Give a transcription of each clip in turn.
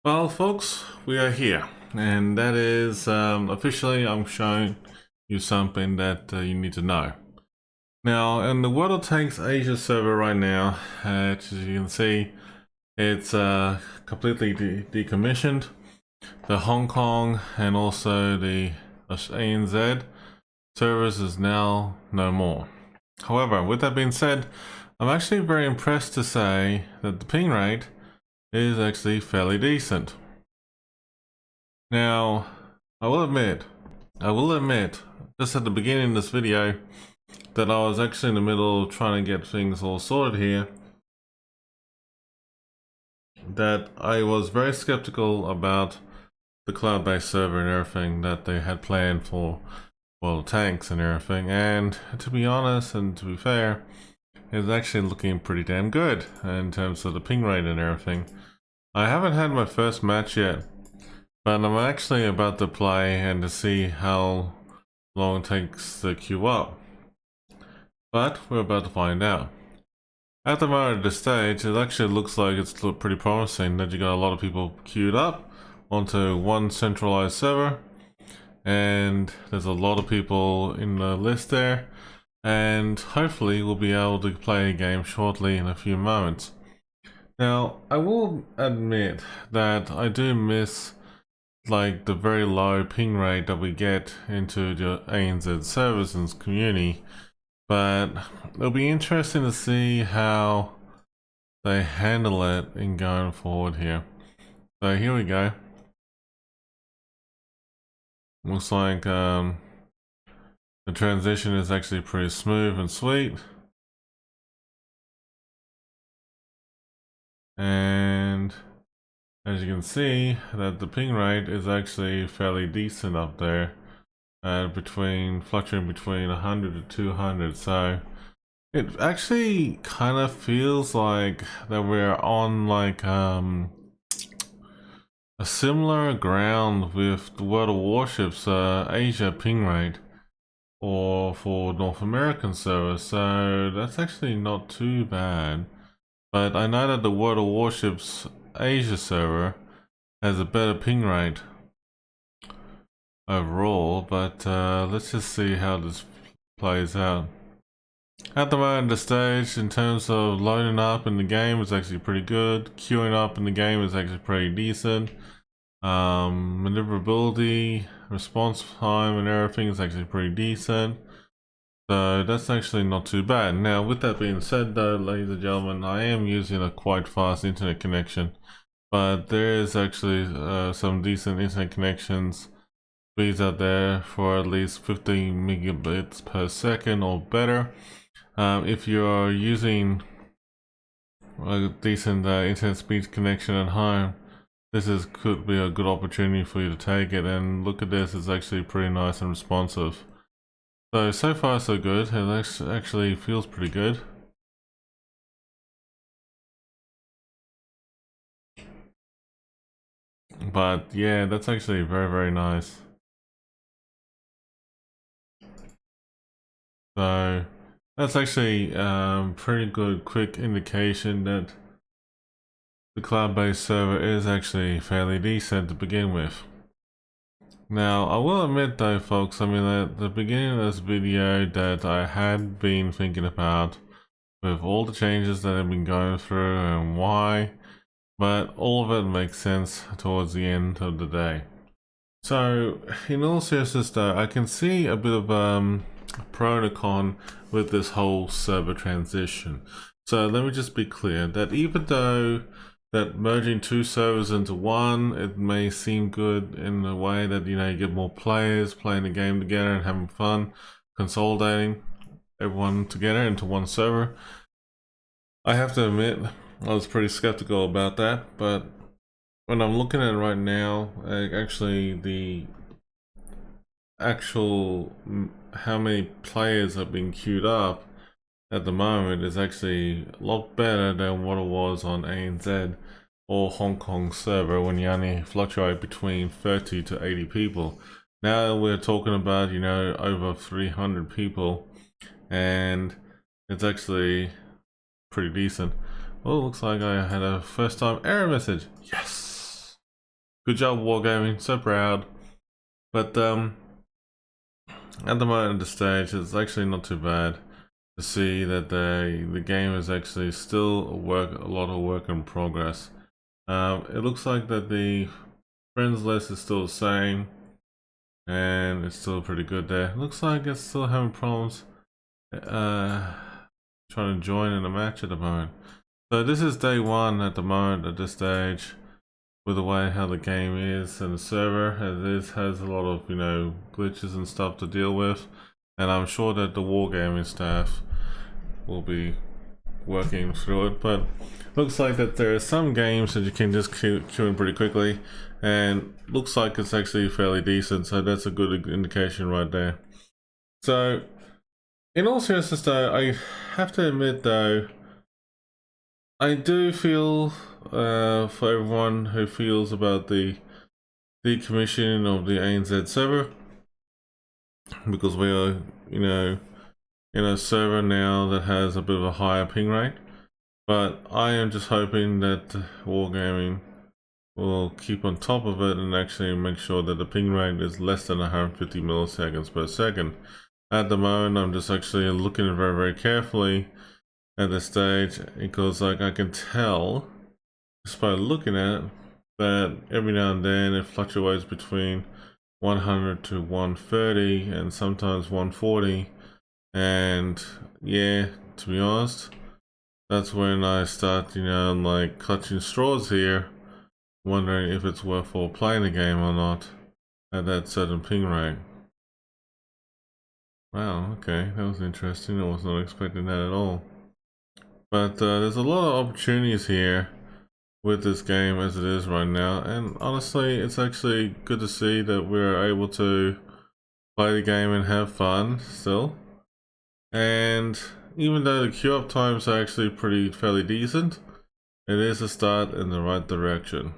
Well, folks, we are here, and that is officially I'm showing you something that you need to know. Now, in the WoT Asia server right now, as you can see, it's completely decommissioned. The Hong Kong and also the ANZ servers is now no more. However, with that being said, I'm actually very impressed to say that the ping rate is actually fairly decent. Now, I will admit, just at the beginning of this video, that I was actually in the middle of trying to get things all sorted here, that I was very skeptical about the cloud-based server and everything that they had planned for, well, tanks and everything, and to be honest and to be fair, it's actually looking pretty damn good in terms of the ping rate and everything. I haven't had my first match yet, but I'm actually about to play and to see how long it takes to queue up. But we're about to find out. At the moment at this stage, it actually looks like it's pretty promising that you got a lot of people queued up onto one centralized server. And there's a lot of people in the list there. And hopefully we'll be able to play a game shortly in a few moments. Now, I will admit that I do miss like the very low ping rate that we get into the ANZ servers and community, but it'll be interesting to see how they handle it in going forward here. So here we go. Looks like the transition is actually pretty smooth and sweet. And as you can see, that the ping rate is actually fairly decent up there, fluctuating between 100 to 200. So it actually kind of feels like that we're on like a similar ground with the World of Warships Asia ping rate, or for North American servers. So that's actually not too bad. But I know that the World of Warships Asia server has a better ping rate overall, but let's just see how this plays out. At the moment, the stage in terms of loading up in the game is actually pretty good. Queuing up in the game is actually pretty decent. Maneuverability, response time and everything is actually pretty decent. So that's actually not too bad. Now, with that being said though, ladies and gentlemen, I am using a quite fast internet connection, but there is actually some decent internet connections speeds out there for at least 15 megabits per second or better. If you're using a decent internet speed connection at home, could be a good opportunity for you to take it. And look at this, it's actually pretty nice and responsive. So far so good. It actually feels pretty good. But yeah, that's actually very nice. So that's actually pretty good quick indication that the cloud-based server is actually fairly decent to begin with. Now, I will admit though, folks, I mean, at the beginning of this video that I had been thinking about with all the changes that I've been going through and why, but all of it makes sense towards the end of the day. So, in all seriousness though, I can see a bit of pro and a con with this whole server transition. So let me just be clear that even though that merging two servers into one, it may seem good in a way that, you know, you get more players playing the game together and having fun, consolidating everyone together into one server. I have to admit, I was pretty skeptical about that, but when I'm looking at it right now, actually the actual how many players have been queued up at the moment is actually a lot better than what it was on ANZ or Hong Kong server when you only fluctuate between 30 to 80 people. Now we're talking about, you know, over 300 people, and it's actually pretty decent. Well, it looks like I had a first time error message. Yes! Good job, Wargaming. So proud. But at the moment at the stage, it's actually not too bad to see that the game is actually still a lot of work in progress. It looks like that the friends list is still the same, and it's still pretty good there. Looks like it's still having problems trying to join in a match at the moment. So this is day one at the moment at this stage, with the way how the game is and the server as is has a lot of, you know, glitches and stuff to deal with, and I'm sure that the wargaming staff will be working through it. But looks like that there are some games that you can just queue in pretty quickly, and looks like it's actually fairly decent, so that's a good indication right there. So in all seriousness though, I have to admit though, I do feel for everyone who feels about the decommissioning of the ANZ server, because we are, you know, in a server now that has a bit of a higher ping rate. But I am just hoping that Wargaming will keep on top of it and actually make sure that the ping rate is less than 150 milliseconds per second. At the moment, I'm just actually looking very, very carefully at this stage, because like I can tell just by looking at it that every now and then it fluctuates between 100 to 130 and sometimes 140, and yeah, to be honest, that's when I start, you know, like clutching straws here, wondering if it's worthwhile playing the game or not at that certain ping rate. Wow, okay, that was interesting. I was not expecting that at all. But there's a lot of opportunities here with this game as it is right now, and honestly, it's actually good to see that we're able to play the game and have fun still. And even though the queue up times are actually fairly decent, it is a start in the right direction.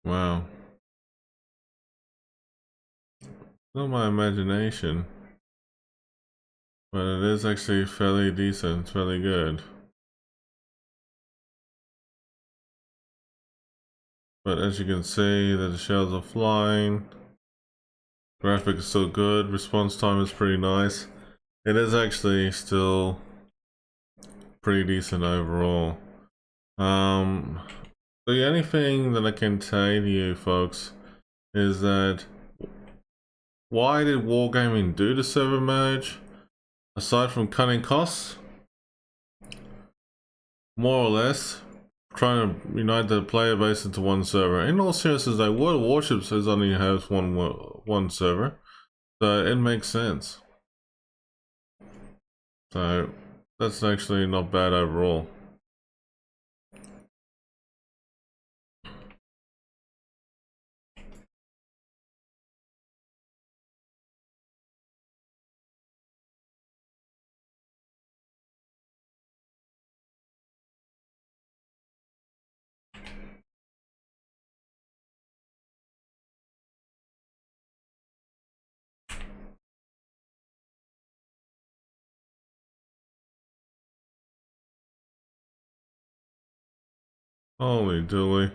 Wow. Not my imagination, but it is actually fairly decent, fairly good. But as you can see, that the shells are flying. Graphic is still good. Response time is pretty nice. It is actually still pretty decent overall. The only thing that I can tell you folks is that why did Wargaming do the server merge? Aside from cutting costs, more or less trying to unite the player base into one server. In all seriousness, though, World of Warships has only has one server, so it makes sense. So that's actually not bad overall. Holy dooly.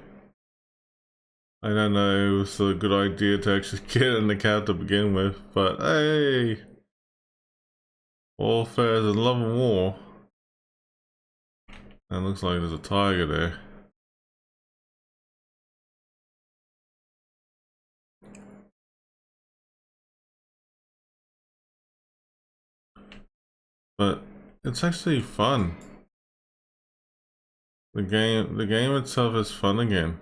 I don't know, it was a good idea to actually get an account to begin with, but hey! Warfare is love and war. And looks like there's a tiger there. But it's actually fun. The game itself is fun again.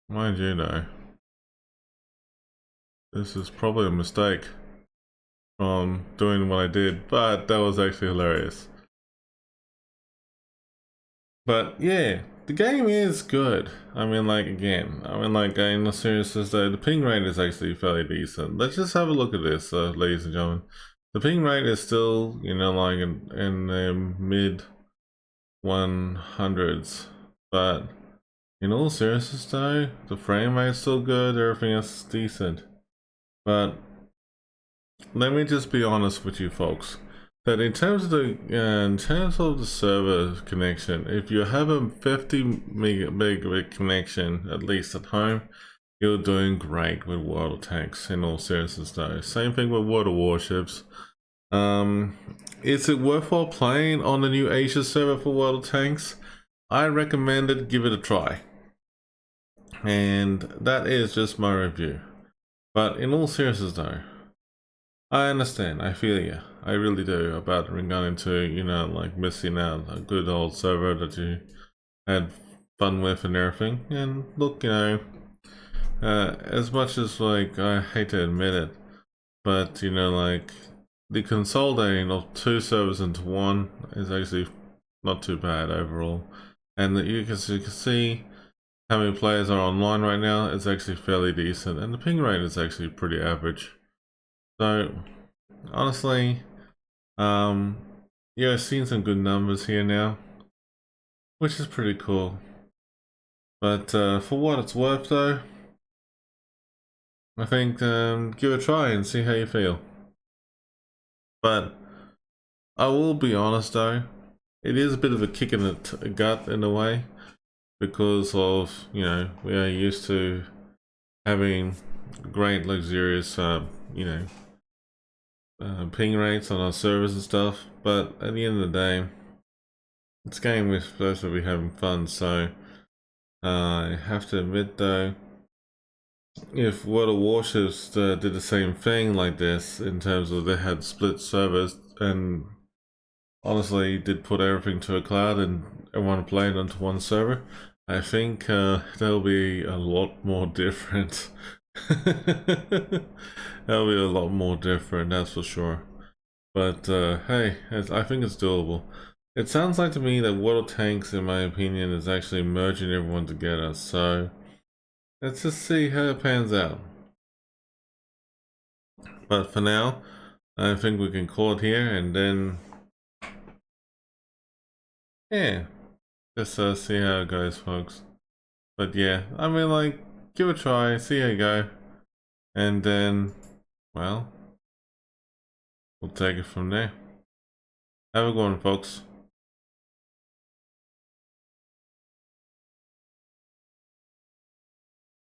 Mind you though, this is probably a mistake from doing what I did, but that was actually hilarious. But yeah, the game is good. I mean, like, again, I mean, like, in the seriousness though, the ping rate is actually fairly decent. Let's just have a look at this, ladies and gentlemen. The ping rate is still, you know, like in the mid 100s, but in all seriousness though, the frame rate is still good, everything is decent. But let me just be honest with you folks, that in terms of the server connection, if you have a 50 megabit connection at least at home, you're doing great with WoT Tanks. In all seriousness though, same thing with WoT Warships. Is it worthwhile playing on the new Asia server for WoT Tanks? I recommend it, give it a try. And that is just my review. But in all seriousness though, I understand, I feel you, I really do, about regarding to, you know, like missing out a good old server that you had fun with and everything. And look, you know, as much as like I hate to admit it, but you know, like the consolidating of two servers into one is actually not too bad overall. And you can see how many players are online right now. It's actually fairly decent, and the ping rate is actually pretty average. So honestly, yeah, I've seen some good numbers here now, which is pretty cool. But for what it's worth though, I think give it a try and see how you feel. But I will be honest though, it is a bit of a kick in the gut in a way, because of, you know, we are used to having great luxurious you know, ping rates on our servers and stuff, but at the end of the day, this game we're supposed to be having fun. So I have to admit though, if WoT Warships did the same thing like this, in terms of they had split servers and honestly did put everything to a cloud and everyone played onto one server, I think that'll be a lot more different. That'll be a lot more different, that's for sure. But hey, I think it's doable. It sounds like to me that WoT Tanks, in my opinion, is actually merging everyone together. So let's just see how it pans out. But for now, I think we can call it here, and then yeah, just see how it goes, folks. But yeah, I mean, like, give it a try, see how you go, and then, well, we'll take it from there. Have a good one, folks.